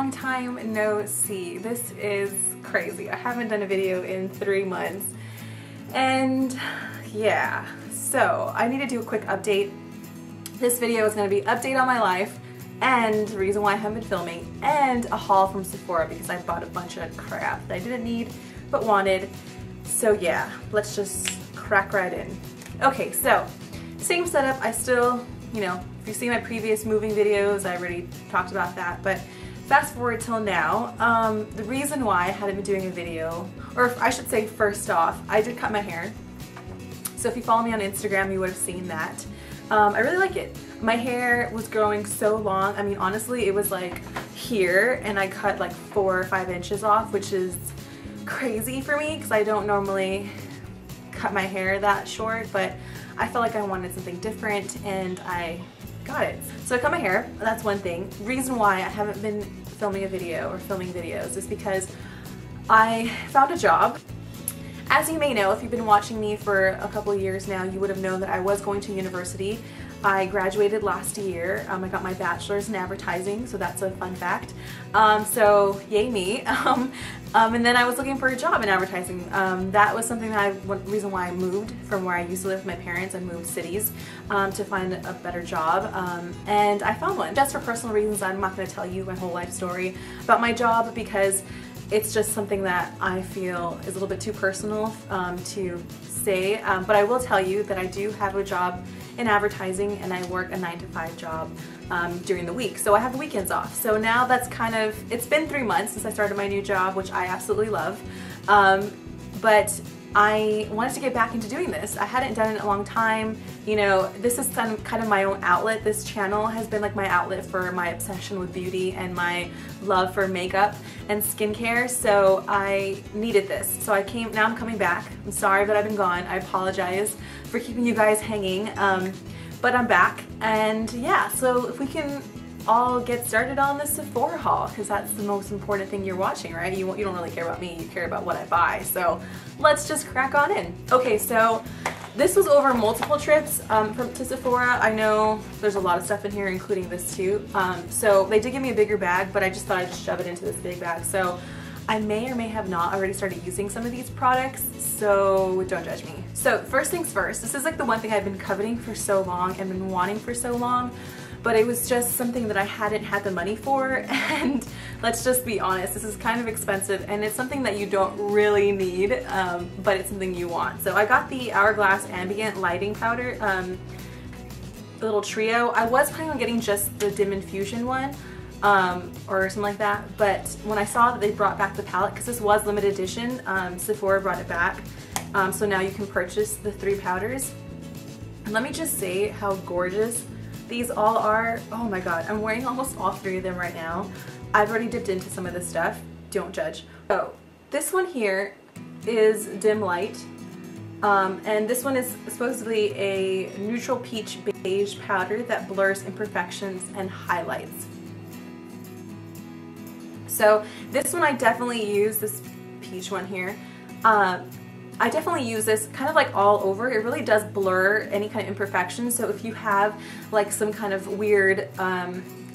long time no see. This is crazy. I haven't done a video in 3 months. And yeah, so I need to do a quick update. This video is going to be update on my life and the reason why I haven't been filming, and a haul from Sephora because I bought a bunch of crap that I didn't need but wanted. So yeah, let's just crack right in. Okay, so same setup. I still, you know, if you see my previous moving videos, I already talked about that, but fast forward till now. The reason why I hadn't been doing a video, or I should say first off, I did cut my hair. So if you follow me on Instagram, you would have seen that. I really like it. My hair was growing so long. I mean, honestly, it was like here, and I cut like 4 or 5 inches off, which is crazy for me because I don't normally cut my hair that short, but I felt like I wanted something different and I got it. So I cut my hair, that's one thing. Reason why I haven't been filming a video or filming videos is because I found a job. As you may know, if you've been watching me for a couple of years now, you would have known that I was going to university. I graduated last year. I got my bachelor's in advertising, so that's a fun fact. So yay me. And then I was looking for a job in advertising. That was something that one reason why I moved from where I used to live with my parents. I moved cities to find a better job, and I found one. Just for personal reasons, I'm not going to tell you my whole life story about my job because it's just something that I feel is a little bit too personal to say, but I will tell you that I do have a job in advertising and I work a 9-to-5 job during the week, so I have the weekends off. So now that's kind of, it's been 3 months since I started my new job, which I absolutely love, but I wanted to get back into doing this. I hadn't done it in a long time. You know, this is kind of my own outlet. This channel has been like my outlet for my obsession with beauty and my love for makeup and skincare, so I needed this. So now I'm coming back. I'm sorry that I've been gone. I apologize for keeping you guys hanging, but I'm back. And yeah, so if we can all get started on the Sephora haul, because that's the most important thing you're watching, right? You don't really care about me, you care about what I buy. So let's just crack on in. Okay, so this was over multiple trips to Sephora. I know there's a lot of stuff in here, including this too. So they did give me a bigger bag, but I just thought I'd shove it into this big bag. So I may or may have not already started using some of these products, so don't judge me. So first things first, this is like the one thing I've been coveting for so long and been wanting for so long, but it was just something that I hadn't had the money for, and let's just be honest, this is kind of expensive and it's something that you don't really need, but it's something you want. So I got the Hourglass Ambient Lighting Powder, the little trio. I was planning on getting just the Dim Infusion one, or something like that, but when I saw that they brought back the palette, because this was limited edition, Sephora brought it back, so now you can purchase the 3 powders. And let me just say how gorgeous these all are. Oh my god, I'm wearing almost all 3 of them right now. I've already dipped into some of this stuff, don't judge. So this one here is Dim Light, and this one is supposedly a neutral peach beige powder that blurs imperfections and highlights. So this one I definitely use, this peach one here, I definitely use this kind of like all over. It really does blur any kind of imperfections. So if you have like some kind of weird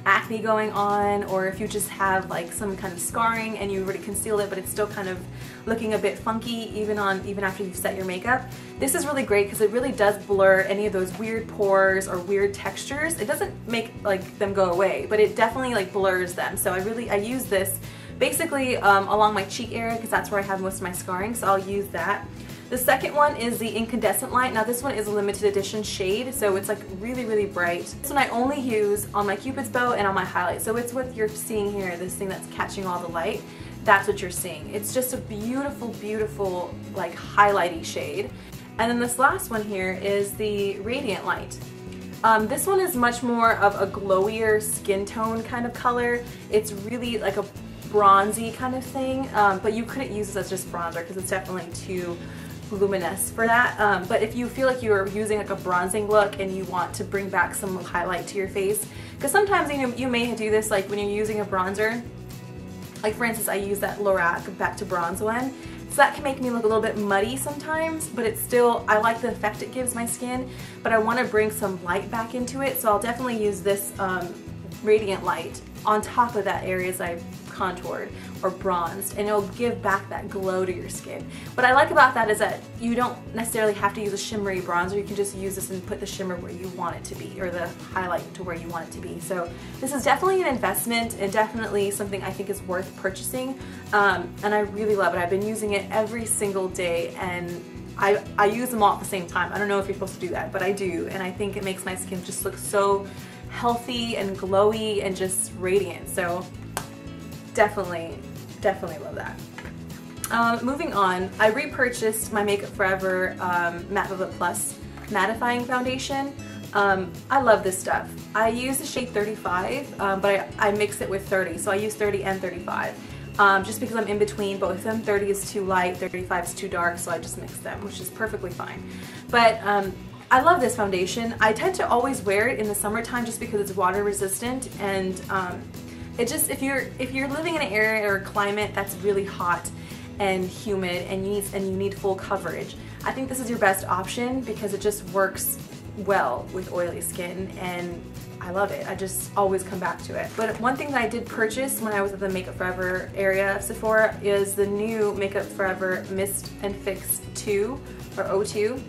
acne going on, or if you just have like some kind of scarring and you already concealed it but it's still kind of looking a bit funky even after you've set your makeup, this is really great because it really does blur any of those weird pores or weird textures. It doesn't make like them go away, but it definitely like blurs them. So I use this basically along my cheek area because that's where I have most of my scarring, so I'll use that. The second one is the Incandescent Light. Now this one is a limited edition shade, so it's like really, really bright. This one I only use on my Cupid's bow and on my highlight. So it's what you're seeing here, this thing that's catching all the light. That's what you're seeing. It's just a beautiful, beautiful like highlighty shade. And then this last one here is the Radiant Light. This one is much more of a glowier skin tone kind of color. It's really like a bronzy kind of thing, but you couldn't use this as just bronzer because it's definitely too luminous for that. But if you feel like you're using like a bronzing look and you want to bring back some highlight to your face, because sometimes you may do this like when you're using a bronzer. Like for instance, I use that Lorac Back to Bronze one. So that can make me look a little bit muddy sometimes, but it's still, I like the effect it gives my skin, but I want to bring some light back into it, so I'll definitely use this Radiant Light on top of that areas I contoured or bronzed, and it'll give back that glow to your skin. What I like about that is that you don't necessarily have to use a shimmery bronzer. You can just use this and put the shimmer where you want it to be, or the highlight to where you want it to be. So this is definitely an investment and definitely something I think is worth purchasing, and I really love it. I've been using it every single day, and I use them all at the same time. I don't know if you're supposed to do that, but I do, and I think it makes my skin just look so healthy and glowy and just radiant. So definitely love that. Moving on, I repurchased my Makeup Forever Matoba Plus Mattifying Foundation. I love this stuff. I use the shade 35, but I mix it with 30, so I use 30 and 35. Just because I'm in between both of them. 30 is too light, 35 is too dark, so I just mix them, which is perfectly fine. But I love this foundation. I tend to always wear it in the summertime just because it's water resistant, and it just, if you're living in an area or a climate that's really hot and humid and you need full coverage, I think this is your best option because it just works well with oily skin, and I love it. I just always come back to it. But one thing that I did purchase when I was at the Makeup Forever area of Sephora is the new Makeup Forever Mist and Fix 2 or O2.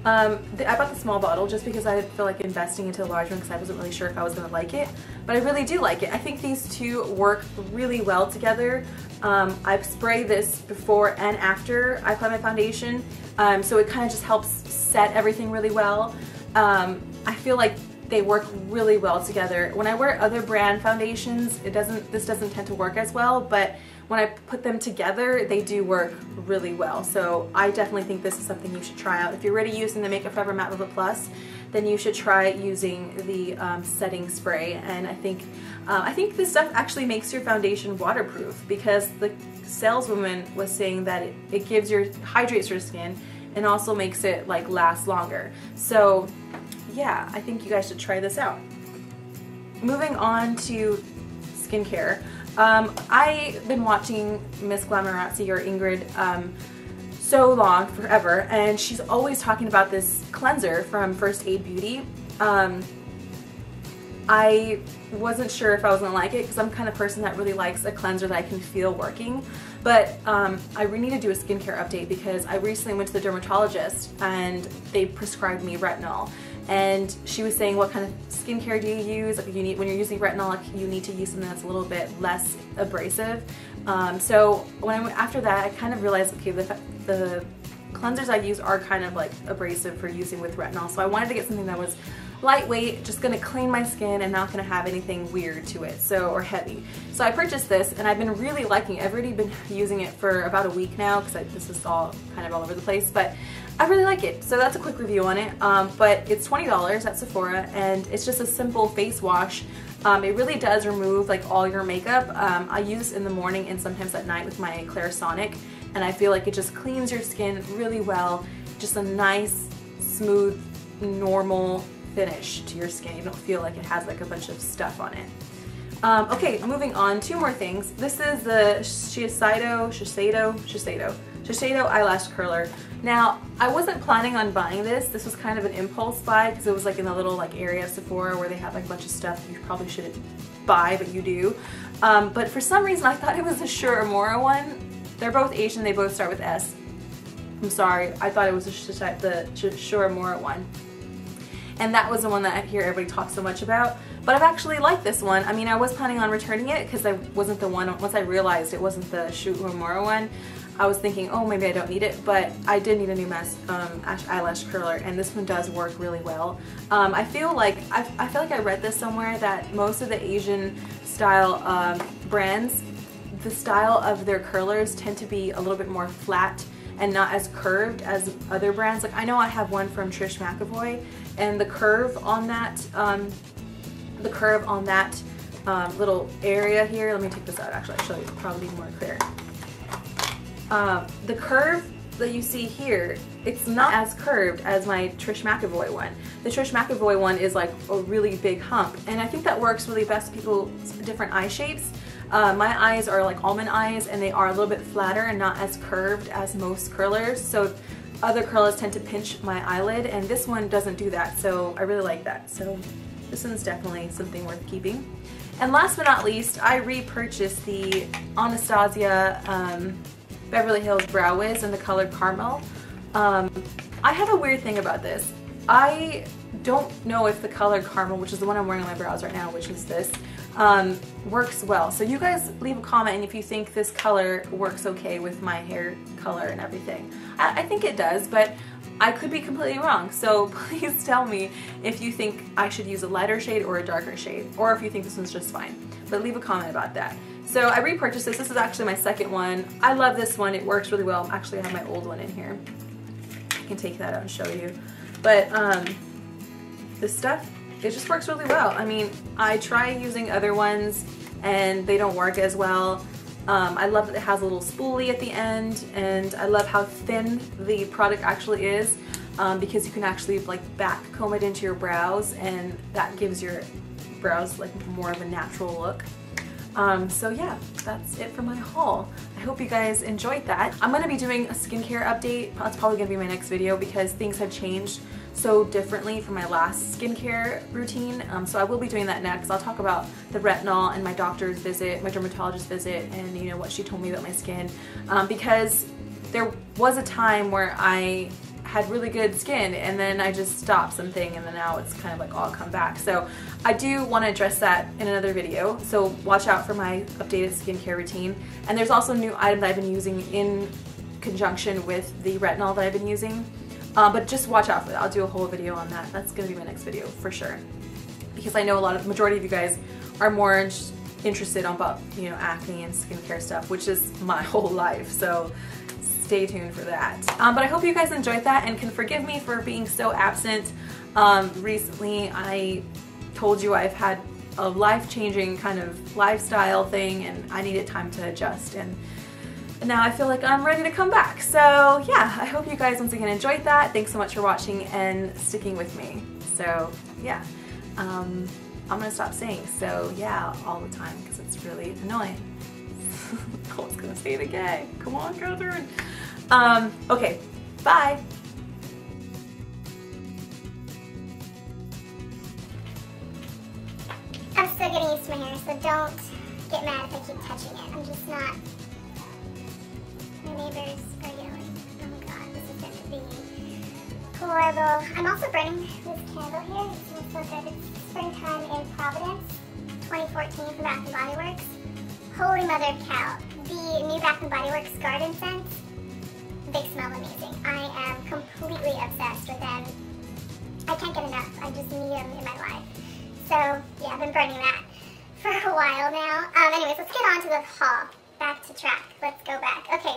I bought the small bottle just because I feel like investing into a large one because I wasn't really sure if I was going to like it, but I really do like it. I think these two work really well together. I spray this before and after I apply my foundation, so it kind of just helps set everything really well. I feel like they work really well together. When I wear other brand foundations, this doesn't tend to work as well, but when I put them together, they do work really well. So I definitely think this is something you should try out. If you're already using the Makeup Forever Matte Lip Plus, then you should try using the setting spray. And I think this stuff actually makes your foundation waterproof, because the saleswoman was saying that it hydrates your skin and also makes it like last longer. So yeah, I think you guys should try this out. Moving on to skincare. I've been watching Miss Glamorazzi, or Ingrid, so long, forever, and she's always talking about this cleanser from First Aid Beauty. I wasn't sure if I was gonna like it because I'm the kind of person that really likes a cleanser that I can feel working, but I need to do a skincare update because I recently went to the dermatologist and they prescribed me retinol. And she was saying, what kind of skincare do you use? Like, when you're using retinol, like, you need to use something that's a little bit less abrasive. So after that, I kind of realized, okay, the cleansers I use are kind of like abrasive for using with retinol. So I wanted to get something that was lightweight, just gonna clean my skin and not gonna have anything weird to it, or heavy. So I purchased this and I've been really liking it. I've already been using it for about a week now because this is all kind of all over the place, but I really like it. So that's a quick review on it. But it's $20 at Sephora, and it's just a simple face wash. It really does remove like all your makeup. I use this in the morning and sometimes at night with my Clarisonic, and I feel like it just cleans your skin really well. Just a nice, smooth, normal finish to your skin. You don't feel like it has like a bunch of stuff on it. Okay, moving on, two more things. This is the Shiseido eyelash curler. Now, I wasn't planning on buying this. This was kind of an impulse buy because it was like in the little like area of Sephora where they have like a bunch of stuff you probably shouldn't buy, but you do. But for some reason, I thought it was a Shuramura one. They're both Asian. They both start with S. I'm sorry. I thought it was the Shuramura one. And that was the one that I hear everybody talk so much about. But I've actually liked this one. I mean, I was planning on returning it because I wasn't the one, once I realized it wasn't the Shuramura one, I was thinking, oh, maybe I don't need it, but I did need a new eyelash curler, and this one does work really well. I feel like I read this somewhere that most of the Asian style brands, the style of their curlers tend to be a little bit more flat and not as curved as other brands. Like, I know I have one from Trish McEvoy, and the curve on that little area here, let me take this out actually, I'll show you, probably more clear. The curve that you see here, it's not as curved as my Trish McEvoy one. The Trish McEvoy one is like a really big hump, and I think that works really best for people's different eye shapes. My eyes are like almond eyes, and they are a little bit flatter and not as curved as most curlers, so other curlers tend to pinch my eyelid, and this one doesn't do that, so I really like that. So this one's definitely something worth keeping. And last but not least, I repurchased the Anastasia Beverly Hills Brow Wiz in the color Caramel. I have a weird thing about this. I don't know if the color Caramel, which is the one I'm wearing on my brows right now, which is this, works well. So you guys leave a comment if you think this color works okay with my hair color and everything. I think it does, but I could be completely wrong. So please tell me if you think I should use a lighter shade or a darker shade, or if you think this one's just fine. But leave a comment about that. So I repurchased this. This is actually my second one. I love this one. It works really well. Actually, I have my old one in here. I can take that out and show you. But this stuff, it just works really well. I mean, I try using other ones and they don't work as well. I love that it has a little spoolie at the end, and I love how thin the product actually is, because you can actually like back comb it into your brows, and that gives your brows like more of a natural look. So yeah, that's it for my haul. I hope you guys enjoyed that. I'm gonna be doing a skincare update. That's probably gonna be my next video because things have changed so differently from my last skincare routine. So I will be doing that next. I'll talk about the retinol and my doctor's visit, my dermatologist visit, and you know what she told me about my skin. Because there was a time where I had really good skin and then I just stopped something, and then now it's kind of like all come back. So I do want to address that in another video, so watch out for my updated skincare routine. And there's also a new item that I've been using in conjunction with the retinol that I've been using, but just watch out for that. I'll do a whole video on that. That's going to be my next video for sure, because I know majority of you guys are more interested about, you know, acne and skincare stuff, which is my whole life. So stay tuned for that. But I hope you guys enjoyed that and can forgive me for being so absent. Recently I told you I've had a life-changing kind of lifestyle thing, and I needed time to adjust, and now I feel like I'm ready to come back. So yeah, I hope you guys once again enjoyed that. Thanks so much for watching and sticking with me. So yeah, I'm gonna stop saying so yeah all the time because it's really annoying. I was gonna say it again. Come on, Catherine. Okay, bye. I'm still getting used to my hair, so don't get mad if I keep touching it. I'm just not. My neighbors are yelling. Oh god, this is going to be horrible. I'm also burning this candle here. It smells so good. It's Springtime in Providence, 2014 from Bath & Body Works. Holy mother of cow. The new Bath & Body Works garden scents, they smell amazing. I am completely obsessed with them. I can't get enough. I just need them in my life. So yeah, I've been burning that for a while now. Anyways, let's get on to the haul. Back to track. Let's go back. Okay.